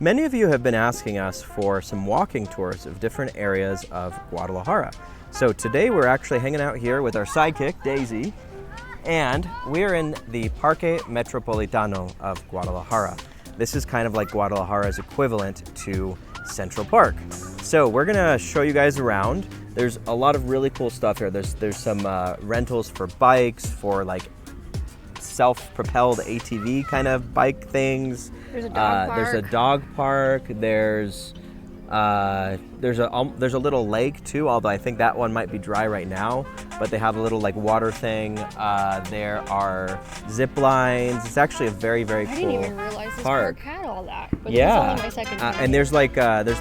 Many of you have been asking us for some walking tours of different areas of Guadalajara. So today we're actually hanging out here with our sidekick, Daisy, and we're in the Parque Metropolitano of Guadalajara. This is kind of like Guadalajara's equivalent to Central Park. So we're gonna show you guys around. There's a lot of really cool stuff here. There's some rentals for bikes, for like self-propelled ATV kind of bike things. There's a dog park. There's a dog park. There's a little lake too, although I think that one might be dry right now. But they have a little like water thing. There are zip lines. It's actually a very cool park. I didn't even realize this park had all that. But yeah, this is only my second time. And there's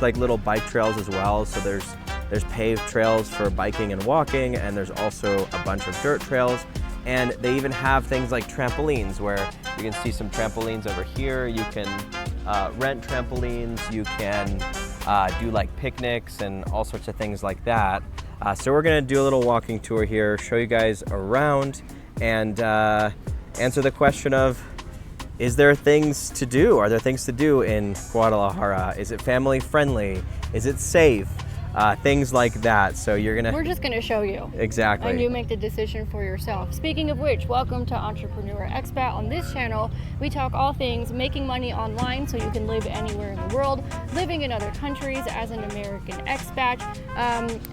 like little bike trails as well. So there's paved trails for biking and walking, and there's also a bunch of dirt trails. And they even have things like trampolines, where you can see some trampolines over here. You can rent trampolines. You can do like picnics and all sorts of things like that. So we're gonna do a little walking tour here, show you guys around, and answer the question of, is there things to do? Are there things to do in Guadalajara? Is it family friendly? Is it safe? Things like that. So we're just gonna show you. Exactly. And you make the decision for yourself. Speaking of which, welcome to Entrepreneur Expat. On this channel, we talk all things making money online so you can live anywhere in the world, living in other countries as an American expat,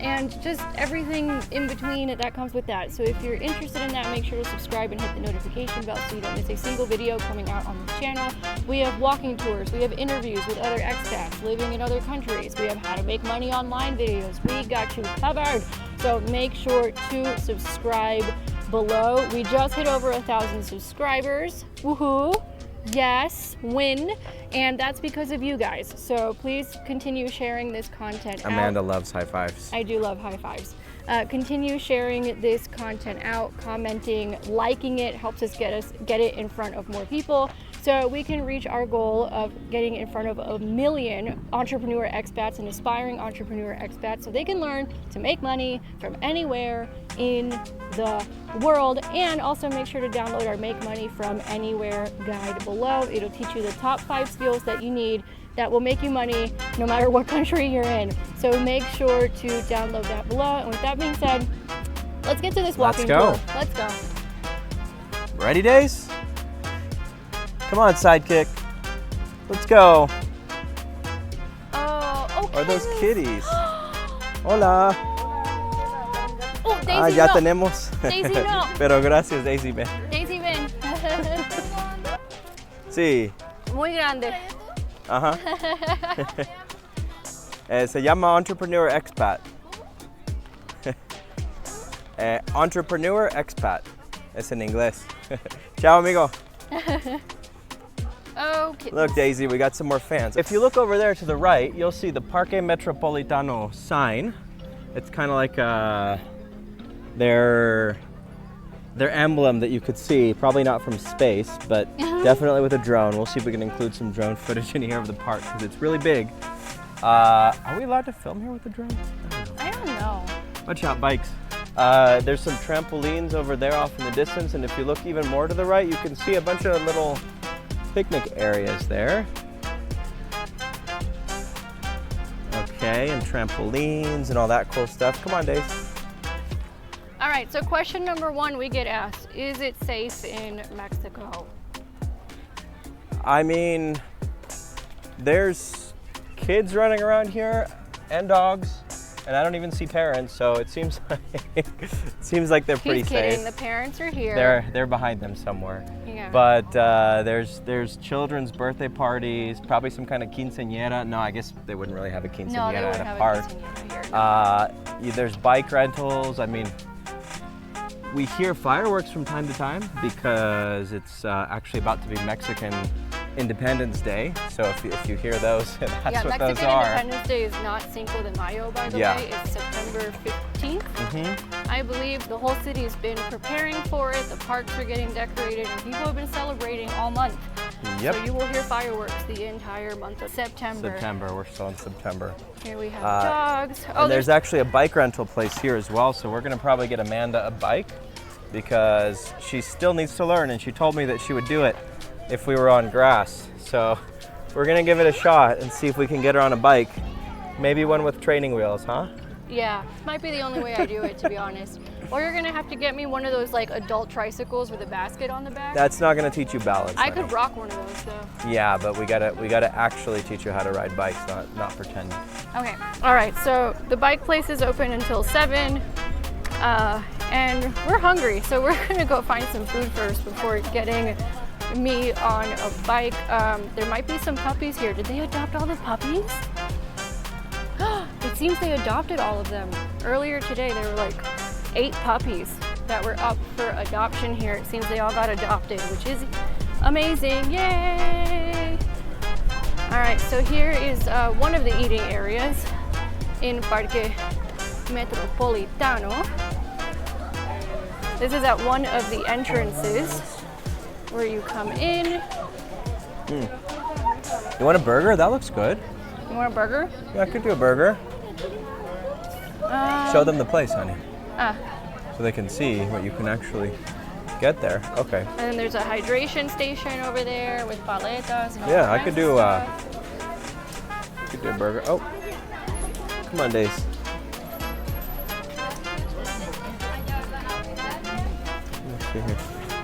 and just everything in between that comes with that. So if you're interested in that, make sure to subscribe and hit the notification bell so you don't miss a single video coming out on this channel. We have walking tours, we have interviews with other expats living in other countries, we have how to make money online videos. We got you covered. So make sure to subscribe below. We just hit over 1,000 subscribers. Woohoo! Yes, win. And that's because of you guys. So please continue sharing this content Amanda out. loves high fives. I do love high fives. Continue sharing this content out, commenting, liking it, helps us get it in front of more people, so we can reach our goal of getting in front of 1 million entrepreneur expats and aspiring entrepreneur expats, so they can learn to make money from anywhere in the world. And also make sure to download our Make Money From Anywhere guide below. It'll teach you the top 5 skills that you need that will make you money no matter what country you're in. So make sure to download that below. And with that being said, let's get to this walking tour. Let's go. Ready, Days? Come on, sidekick. Let's go. Oh, okay. Are those kitties? Hola. Oh, Daisy, ya no. tenemos. Daisy, no. Pero gracias, Daisy, ven. Daisy, ven. Sí. Muy grande. Ajá. Se llama Entrepreneur Expat. Entrepreneur Expat. Es en inglés. Ciao, amigo. Okay. Look, Daisy, we got some more fans. If you look over there to the right, you'll see the Parque Metropolitano sign. It's kind of like their emblem that you could see, probably not from space, but definitely with a drone. We'll see if we can include some drone footage in here of the park, because it's really big. Are we allowed to film here with the drone? I don't know. Watch out, bikes. There's some trampolines over there off in the distance, and if you look even more to the right, you can see a bunch of little picnic areas there. Okay, and trampolines and all that cool stuff. Come on, Dave. All right, so question number 1 we get asked, is it safe in Mexico? I mean, there's kids running around here and dogs, and I don't even see parents, so it seems like they're pretty He's kidding. safe. The parents are here. They're behind them somewhere. Yeah. But there's children's birthday parties, probably some kind of quinceañera. No, I guess they wouldn't really have a quinceañera at a park. There's bike rentals. I mean, we hear fireworks from time to time because it's actually about to be Mexican Independence Day. So if you hear those, that's what those are. Mexican Independence Day is not Cinco de Mayo, by the way. It's September 15th. I believe the whole city has been preparing for it. The parks are getting decorated, and people have been celebrating all month. Yep. So you will hear fireworks the entire month of September. We're still in September. Here we have dogs. And there's actually a bike rental place here as well, so we're gonna probably get Amanda a bike because she still needs to learn, and she told me that she would do it if we were on grass. So We're gonna give it a shot and see if we can get her on a bike. Maybe one with training wheels, huh? Yeah, might be the only way I do it, to be honest. Or you're gonna have to get me one of those like adult tricycles with a basket on the back. That's not gonna teach you balance. I could rock one of those though. Yeah, but we gotta actually teach you how to ride bikes, not pretend. Okay. All right. So the bike place is open until 7, and we're hungry, so we're gonna go find some food first before getting me on a bike. There might be some puppies here. Did they adopt all the puppies? It seems they adopted all of them. Earlier today, there were like 8 puppies that were up for adoption here. It seems they all got adopted, which is amazing. Yay! All right, so here is one of the eating areas in Parque Metropolitano. This is at one of the entrances where you come in. You want a burger? That looks good. You want a burger? Yeah, I could do a burger. Show them the place, honey. So they can see what you can actually get there. Okay. And then there's a hydration station over there with paletas and all Yeah, that I could do a burger. Oh, come on, Days. Let's see here.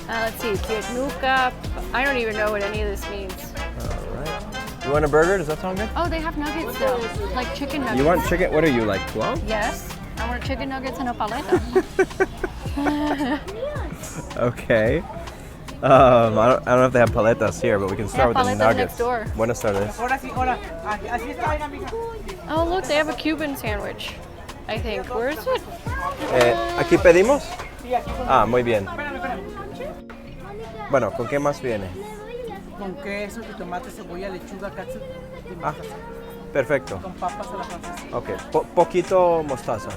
Let's see, Pietnuka. I don't even know what any of this means. All right. You want a burger? Does that sound good? Oh, they have nuggets though, like chicken nuggets. You want chicken? What are you, like 12? Yes. I want chicken nuggets and a paleta. Okay. I don't know if they have paletas here, but we can start with the paletas nuggets. next door. Buenas tardes. Oh, look, they have a Cuban sandwich, I think. Where is it? ¿Aquí pedimos? Ah, muy bien. Bueno, ¿con qué más viene? Con queso, tomate, cebolla, lechuga, katsu. Ah, perfecto. Con papas a la francesa. Ok, poquito mostaza.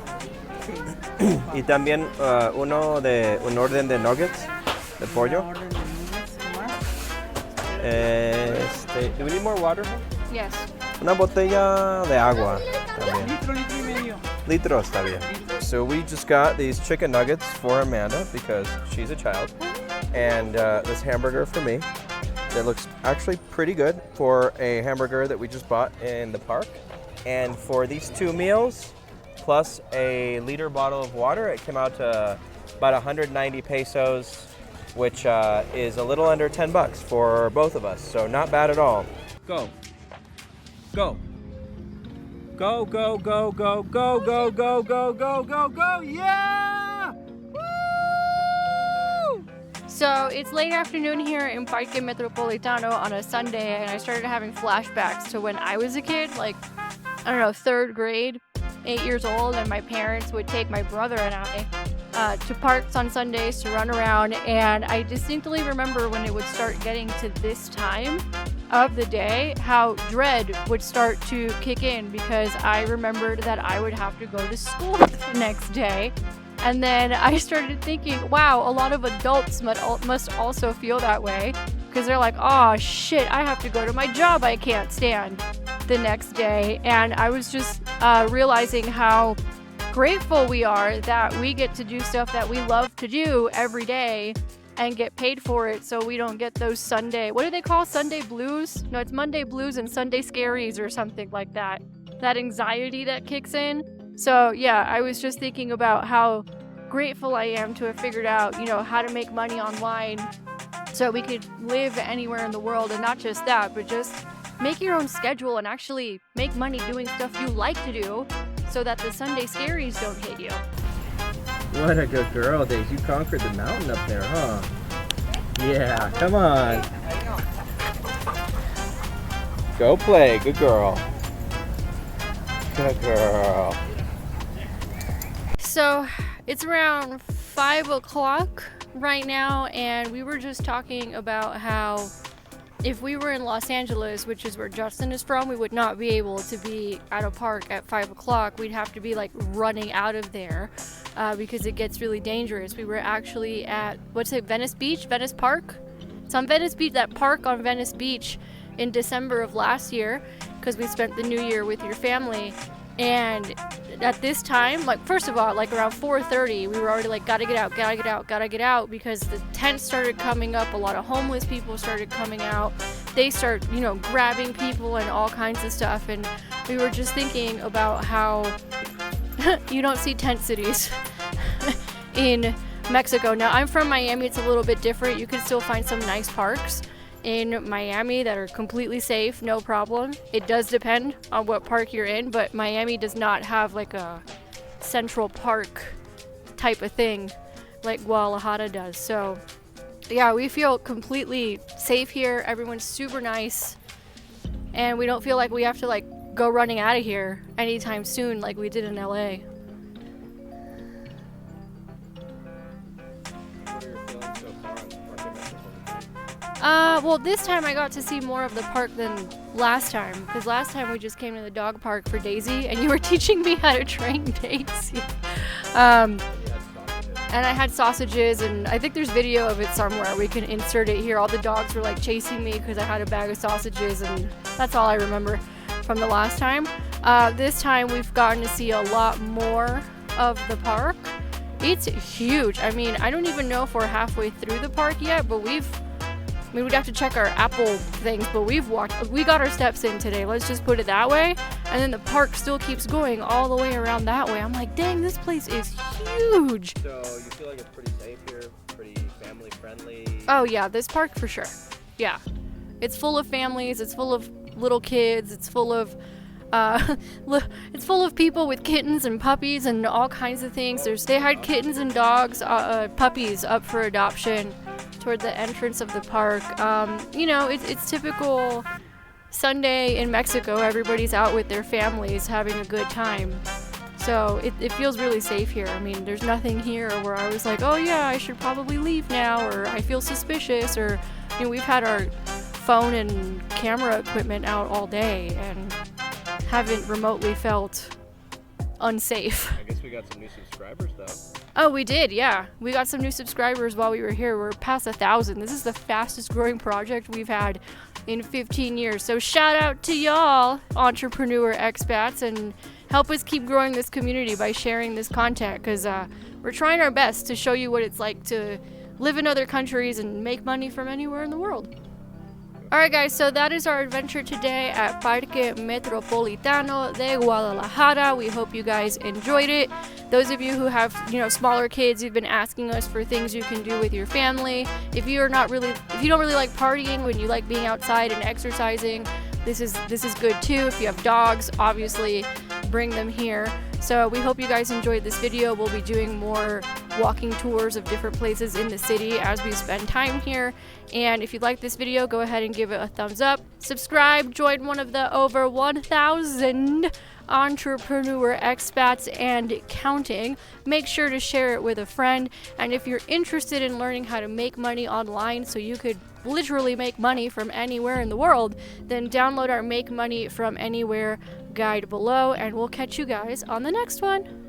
Y también un orden de nuggets de pollo. Una orden de nuggets, más. Do we need more water? Yes. Una botella de agua también. Litro y medio. Litro está bien. So we just got these chicken nuggets for Amanda because she's a child, and this hamburger for me. That looks actually pretty good for a hamburger that we just bought in the park. And for these 2 meals, plus a liter bottle of water, it came out to about 190 pesos, which is a little under 10 bucks for both of us. So not bad at all. Go. Go. Go, go, go, go, go, go, go, go, go, go, go, yeah! Woo! So it's late afternoon here in Parque Metropolitano on a Sunday, and I started having flashbacks to when I was a kid, like, I don't know, 3rd grade, 8 years old, and my parents would take my brother and I to parks on Sundays to run around, and I distinctly remember when it would start getting to this time of the day, how dread would start to kick in, because I remembered that I would have to go to school the next day. And then I started thinking, wow, a lot of adults must also feel that way, because they're like, oh shit, I have to go to my job I can't stand the next day. And I was just realizing how grateful we are that we get to do stuff that we love to do every day and get paid for it, so we don't get those Sunday, what do they call Sunday blues? No, it's Monday blues and Sunday scaries or something like that. That anxiety that kicks in. So yeah, I was just thinking about how grateful I am to have figured out, you know, how to make money online so we could live anywhere in the world, and not just that, but just make your own schedule and actually make money doing stuff you like to do so that the Sunday scaries don't hit you. What a good girl, Days. You conquered the mountain up there, huh? Yeah, come on. Go play. Good girl. Good girl. So it's around 5 o'clock right now, and we were just talking about how if we were in Los Angeles, which is where Justin is from, we would not be able to be at a park at 5 o'clock. We'd have to be like running out of there because it gets really dangerous. We were actually at, Venice Beach? Venice Park? It's on Venice Beach, that park on Venice Beach in December of last year, because we spent the new year with your family. And at this time, like, first of all, like around 4:30, we were already like, gotta get out, because the tents started coming up. A lot of homeless people started coming out. they start, you know, grabbing people and all kinds of stuff. And we were just thinking about how you don't see tent cities in Mexico. Now, I'm from Miami. It's a little bit different. You can still find some nice parks in Miami that are completely safe, no problem. It does depend on what park you're in, but Miami does not have like a central park type of thing like Guadalajara does. So yeah, we feel completely safe here. Everyone's super nice, and we don't feel like we have to like go running out of here anytime soon like we did in LA. Well, this time I got to see more of the park than last time, because last time we just came to the dog park for Daisy, and you were teaching me how to train Daisy. And I had sausages, and I think there's video of it somewhere. We can insert it here. All the dogs were like chasing me because I had a bag of sausages, and that's all I remember from the last time. This time we've gotten to see a lot more of the park. It's huge. I mean, I don't even know if we're halfway through the park yet, but we'd have to check our Apple things, but we got our steps in today, let's just put it that way. And then the park still keeps going all the way around that way. I'm like, dang, this place is huge. So you feel like it's pretty safe here, pretty family friendly? Oh yeah, this park for sure. Yeah, it's full of families, it's full of little kids, it's full of people with kittens and puppies and all kinds of things. They had kittens and dogs, puppies up for adoption toward the entrance of the park. You know, it's typical Sunday in Mexico. Everybody's out with their families having a good time. So it feels really safe here. I mean, there's nothing here where I was like, oh yeah, I should probably leave now, or I feel suspicious, or, you know, we've had our phone and camera equipment out all day and haven't remotely felt unsafe. I guess we got some new subscribers though. Oh, we did, yeah. We got some new subscribers while we were here. We're past 1,000. This is the fastest growing project we've had in 15 years. So shout out to y'all, entrepreneur expats, and help us keep growing this community by sharing this content, because we're trying our best to show you what it's like to live in other countries and make money from anywhere in the world. Alright guys, so that is our adventure today at Parque Metropolitano de Guadalajara. We hope you guys enjoyed it. Those of you who have, you know, smaller kids, you've been asking us for things you can do with your family. If you don't really like partying, when you like being outside and exercising, this is good too. If you have dogs, obviously bring them here. So we hope you guys enjoyed this video. We'll be doing more walking tours of different places in the city as we spend time here. And if you like this video, go ahead and give it a thumbs up. Subscribe, join one of the over 1,000 entrepreneur expats and counting. Make sure to share it with a friend. And if you're interested in learning how to make money online so you could literally make money from anywhere in the world, then download our Make Money from Anywhere guide below, and we'll catch you guys on the next one.